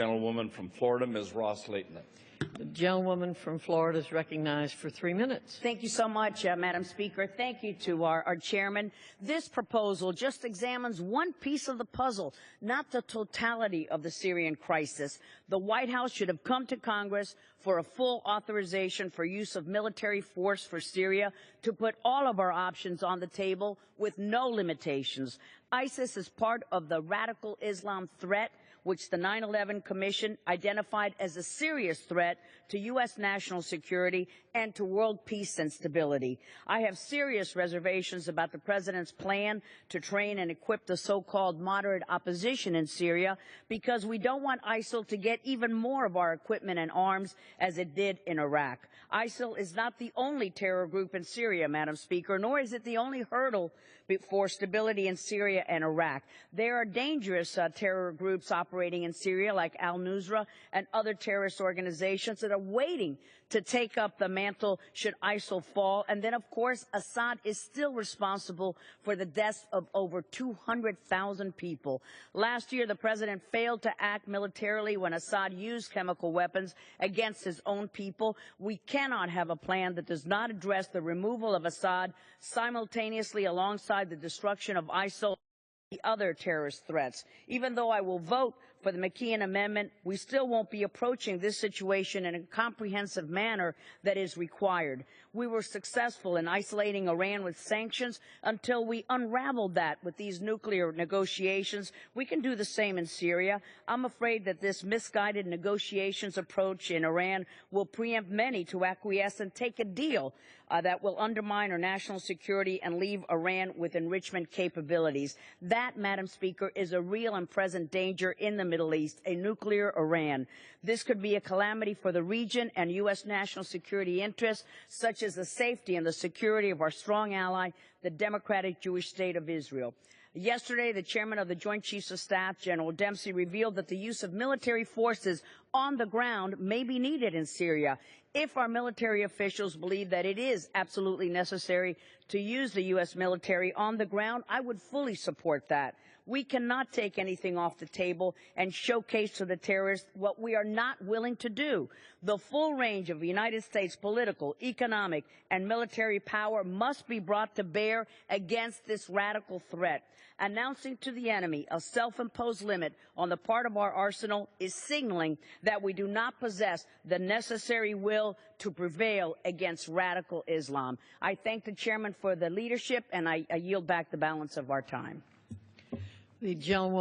Gentlewoman from Florida, Ms. Ros-Lehtinen. The gentlewoman from Florida is recognized for 3 minutes. Thank you so much, Madam Speaker. Thank you to our chairman. This proposal just examines one piece of the puzzle, not the totality of the Syrian crisis. The White House should have come to Congress for a full authorization for use of military force for Syria to put all of our options on the table with no limitations. ISIS is part of the radical Islam threat, which the 9/11 Commission identified as a serious threat to U.S. national security and to world peace and stability. I have serious reservations about the President's plan to train and equip the so-called moderate opposition in Syria because we don't want ISIL to get even more of our equipment and arms as it did in Iraq. ISIL is not the only terror group in Syria, Madam Speaker, nor is it the only hurdle for stability in Syria and Iraq. There are dangerous terror groups operating in Syria like al-Nusra and other terrorist organizations that are waiting to take up the mantle should ISIL fall. And then, of course, Assad is still responsible for the deaths of over 200,000 people. Last year, the President failed to act militarily when Assad used chemical weapons against his own people. We cannot have a plan that does not address the removal of Assad simultaneously alongside the destruction of ISIL and the other terrorist threats. Even though I will vote for the McKeon Amendment, we still won't be approaching this situation in a comprehensive manner that is required. We were successful in isolating Iran with sanctions until we unraveled that with these nuclear negotiations. We can do the same in Syria. I'm afraid that this misguided negotiations approach in Iran will preempt many to acquiesce and take a deal that will undermine our national security and leave Iran with enrichment capabilities. That, Madam Speaker, is a real and present danger in the Middle East, a nuclear Iran. This could be a calamity for the region and U.S. national security interests, such as the safety and the security of our strong ally, the Democratic Jewish State of Israel. Yesterday, the chairman of the Joint Chiefs of Staff, General Dempsey, revealed that the use of military forces on the ground may be needed in Syria. If our military officials believe that it is absolutely necessary to use the U.S. military on the ground, I would fully support that. We cannot take anything off the table and showcase to the terrorists what we are not willing to do. The full range of United States political, economic, and military power must be brought to bear against this radical threat. Announcing to the enemy a self-imposed limit on the part of our arsenal is signaling that we do not possess the necessary will to prevail against radical Islam. I thank the chairman for the leadership, and I yield back the balance of our time. The gentlewoman